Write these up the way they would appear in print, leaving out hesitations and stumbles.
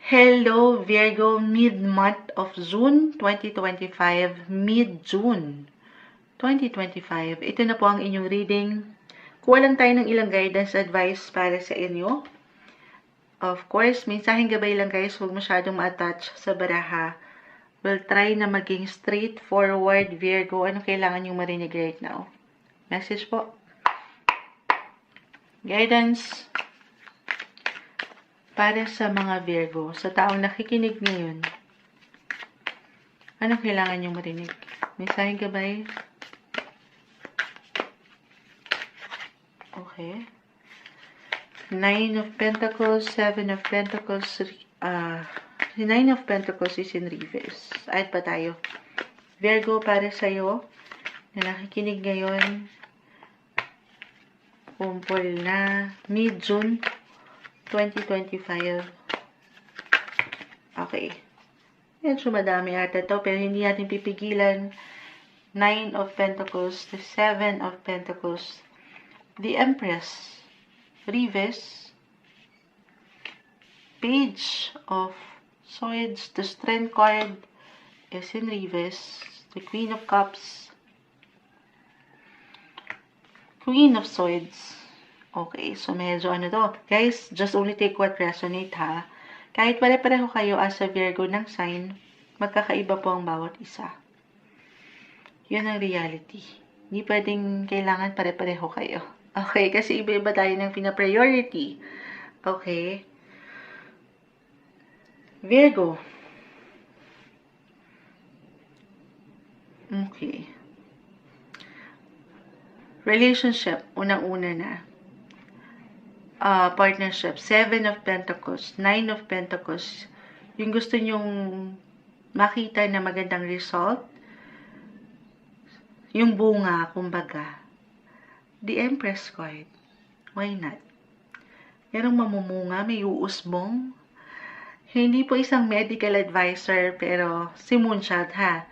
Hello Virgo, mid-month of June 2025, mid-June 2025. Ito na po ang inyong reading. Kuha lang tayo ng ilang guidance advice para sa inyo. Of course, mensaheng gabay lang guys, huwag masyadong ma-attach sa baraha. We'll try na maging straightforward, Virgo. Ano kailangan yung marinig right now? Message po. Guidance para sa mga Virgo, sa taong nakikinig ngayon. Anong kailangan yung marinig? Mensaheng gabay? Okay. 9 of Pentacles, 7 of Pentacles, 9 of Pentacles is in reverse. Ayat pa tayo. Virgo, para sa'yo, na nakikinig ngayon, kumpol na mid-June 2025. Okay. Medyo madami ata to, pero hindi natin pipigilan. 9 of Pentacles, the 7 of Pentacles, the Empress, Reverse, Page of Swords, the Strength card is in reverse, the Queen of Cups, Queen of Swords. Okay, so medyo ano to. Guys, just only take what resonate ha. Kahit pare-pareho kayo as a Virgo ng sign, magkakaiba po ang bawat isa. Yun ang reality. Hindi pwedeng kailangan pare-pareho kayo. Okay, kasi iba-iba tayo ng pina-priority. Okay. Virgo. Okay. Relationship, unang-una na. Partnership, 7 of Pentacles, 9 of Pentacles. Yung gusto nyong makita na magandang result, yung bunga, kumbaga. The Empress card. Why not? Merong mamumunga, may uusbong. Hindi po isang medical advisor, pero si Moonchild ha.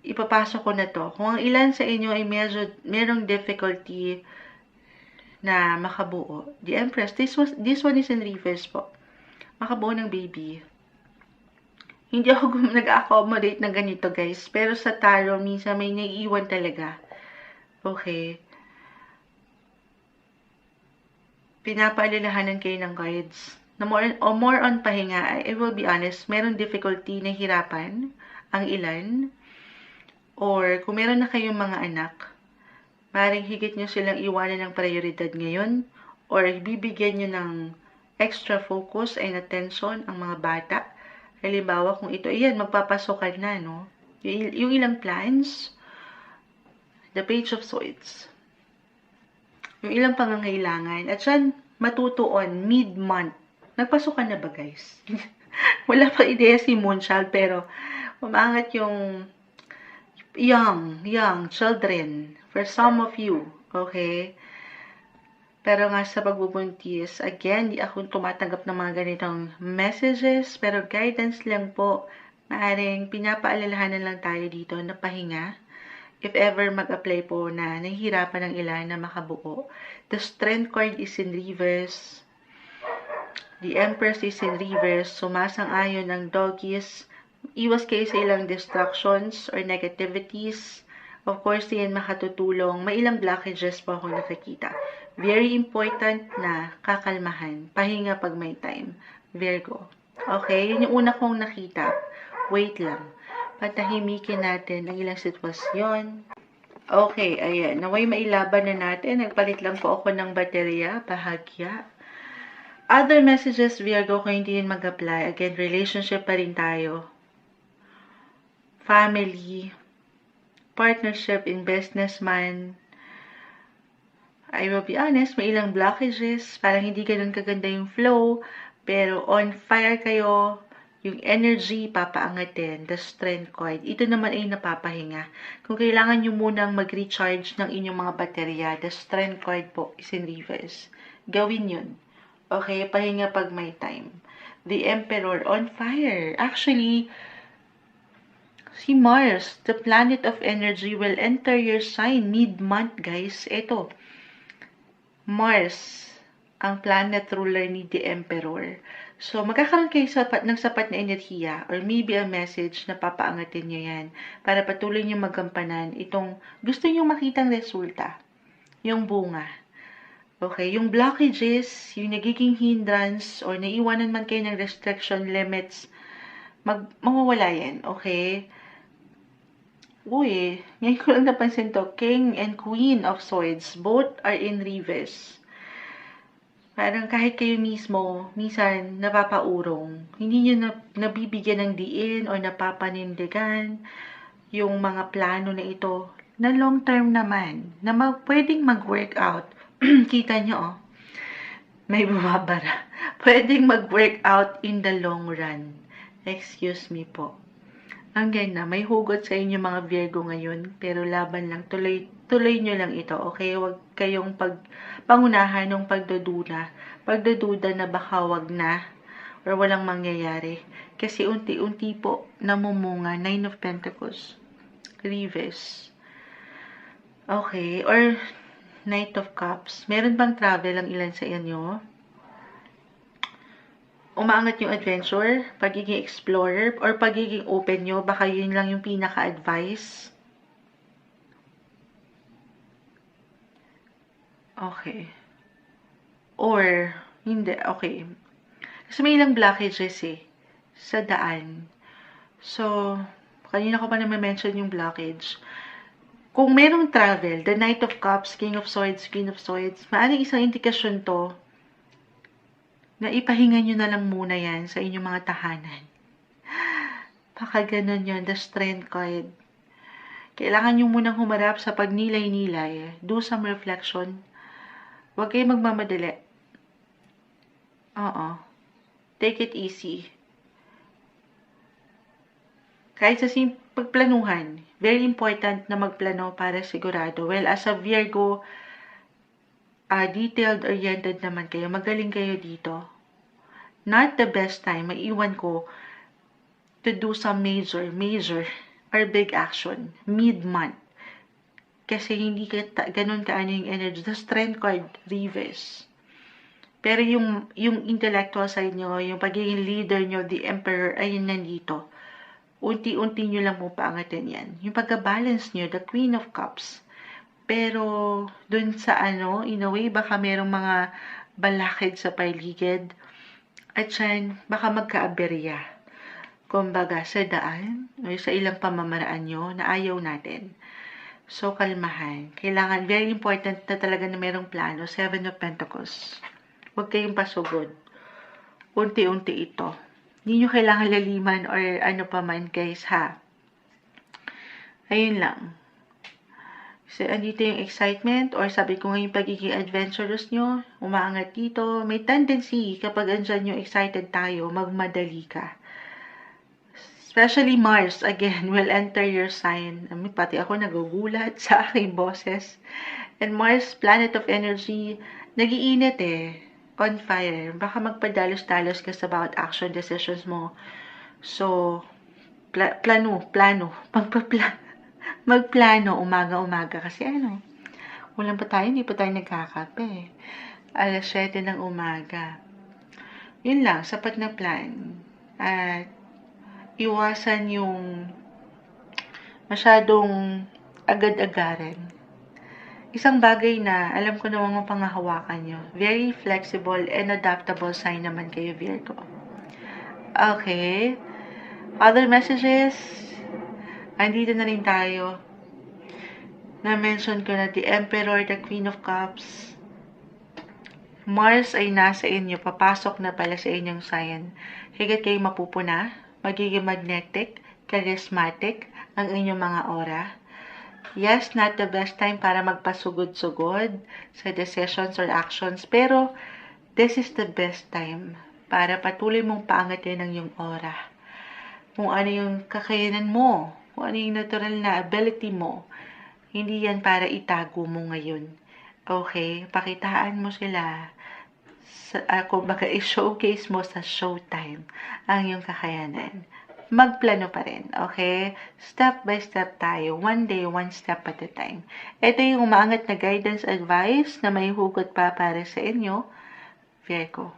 Ipapasok ko na to. Kung ang ilan sa inyo ay merong difficulty na makabuo. The Empress, this one is in reverse po. Makabuo ng baby. Hindi ako nag-accommodate ng ganito guys. Pero sa tarot, minsan may naiiwan talaga. Okay. Pinapaalalahanan kayo ng guides. Na more on pahinga, I will be honest, meron difficulty na hirapan ang ilan. Or kung meron na kayong mga anak, maaaring higit nyo silang iwanan ng prioridad ngayon. Or bibigyan nyo ng extra focus and attention ang mga bata. Halimbawa, kung ito, ayan, magpapasokan na, no? Yung ilang plans, the Page of Swords. Yung ilang pangangailangan. At yan, matutuon, mid-month. Nagpasukan na ba, guys? Wala pa ideya si Moonchild, pero umangat yung young children. For some of you, okay? Pero nga sa pagbubuntis, again, di ako tumatanggap ng mga ganitong messages, pero guidance lang po. Maaring pinapaalalahanan lang tayo dito na pahinga. If ever mag-apply po na nahihirapan ng ilan na makabuo. The Strength card is in reverse. The Empress is in reverse. Sumasang-ayon ng doggies. Iwas kayo sa ilang distractions or negativities. Of course, yan makatutulong. May ilang blockages po ako nakikita. Very important na kakalmahan. Pahinga pag may time. Virgo. Okay, yun yung una kong nakita. Wait lang. Patahimikin natin ang ilang sitwasyon. Okay, ayan. Naway mailaban na natin. Nagpalit lang po ako ng baterya. Bahagya. Other messages, Virgo, kung hindi yun mag-apply. Again, relationship pa rin tayo. Family. Partnership in businessman. I will be honest, may ilang blockages. Parang hindi ganun kaganda yung flow. Pero on fire kayo. Yung energy, papaangatin. The Strength card. Ito naman ay napapahinga. Kung kailangan nyo munang mag-recharge ng inyong mga baterya, the Strength card po is in reverse. Gawin yun. Okay, pahinga pag may time. The Emperor, on fire. Actually, si Mars, the planet of energy, will enter your sign mid-month, guys. Ito, Mars, ang planet ruler ni the Emperor. So, magkakaroon kayo ng sapat na enerhiya or maybe a message na papaangatin nyo yan para patuloy nyo magampanan itong gusto nyo makitang resulta, yung bunga. Okay, yung blockages, yung nagiging hindrance or naiwanan man kayo ng restriction limits, mawawala yan, okay? Uy, ngayon ko lang napansin to, King and Queen of Swords, both are in reverse. Parang kahit kayo mismo, minsan napapaurong, hindi nyo nabibigyan ng diin o napapanindigan yung mga plano na ito na long term naman, na pwedeng mag-work out. Kita nyo, oh, may bumabara. Pwedeng mag-work out in the long run. Excuse me po. Ang ganda, may hugot sa inyo mga Virgo ngayon, pero laban lang, tuloy nyo lang ito, okay? Huwag kayong pangunahan ng pagdududa na baka wag na, or walang mangyayari. Kasi unti-unti po namumunga, 9 of Pentacles, reverse. Okay, or Knight of Cups. Meron bang travel ang ilan sa inyo? Umaangat yung adventure, pagiging explorer, or pagiging open nyo, baka yun lang yung pinaka-advice. Okay. Or, hindi, okay. Kasi may ilang blockages sa daan. So, kanina ko pa naman mention yung blockage. Kung merong travel, the Knight of Cups, King of Swords, Queen of Swords, maaaring isang indikasyon to na ipahinga nyo na lang muna yan sa inyong mga tahanan. Baka ganun yun, the Strength card. Kailangan nyo munang humarap sa pagnilay-nilay. Do some reflection. Huwag kayo magmamadali. Oo. Take it easy. Kahit sa pagplanuhan, very important na magplano para sigurado. Well, as a Virgo, detailed-oriented naman kayo. Magaling kayo dito. Not the best time, maiwan ko, to do some major or big action mid-month. Kasi hindi ganun kaano yung energy. The Strength card, reverse. Pero yung intellectual side nyo, yung pagiging leader nyo, the Emperor, ayun nandito. Unti-unti nyo lang mo paangatin yan. Yung pagka-balance nyo, the Queen of Cups. Pero, dun sa in a way, baka merong mga balakid sa paligid. At yan, baka magka-aberya. Kumbaga, sa daan, o sa ilang pamamaraan nyo na ayaw natin. So, kalmahan. Kailangan, very important na talaga na merong plano. 7 of Pentacles. Huwag kayong pasugod. Unti-unti ito. Hindi nyo kailangan laliman or ano pa man, guys, ha? Ayun lang. So, andito yung excitement or sabi ko nga yung pagiging adventurous nyo, umaangat dito. May tendency kapag andyan yung excited tayo, magmadali ka. Especially Mars, again, will enter your sign. Pati ako nagugulat sa aking boses. And Mars, planet of energy, nag-iinit on fire. Baka magpadalos-dalos ka sa bawat action decisions mo. So, plano. Magplano umaga-umaga kasi ulan pa tayo, hindi pa tayo nagkakape. 7:00 ng umaga. Yun lang, sapat na plan. At iwasan yung masyadong agad-agaran. Isang bagay na alam ko namang mapanghahawakan nyo. Very flexible and adaptable sign naman kayo, Virgo. Okay. Other messages? Andito na rin tayo. Na-mention ko na the Emperor, the Queen of Cups. Mars ay nasa inyo. Papasok na pala sa inyong sign. Higit kayo mapupuna. Magiging magnetic, charismatic ang inyong mga aura. Yes, not the best time para magpasugod-sugod sa decisions or actions. Pero, this is the best time para patuloy mong paangatin ang iyong aura. Kung ano yung kakayanan mo, kung ano yung natural na ability mo, hindi yan para itago mo ngayon. Okay? Pakitaan mo sila. Kumbaga, i-showcase mo sa showtime ang iyong kakayanan. Magplano pa rin. Okay? Step by step tayo. One day, one step at a time. Ito yung umaangat na guidance advice na may hugot pa para sa inyo, Virgo.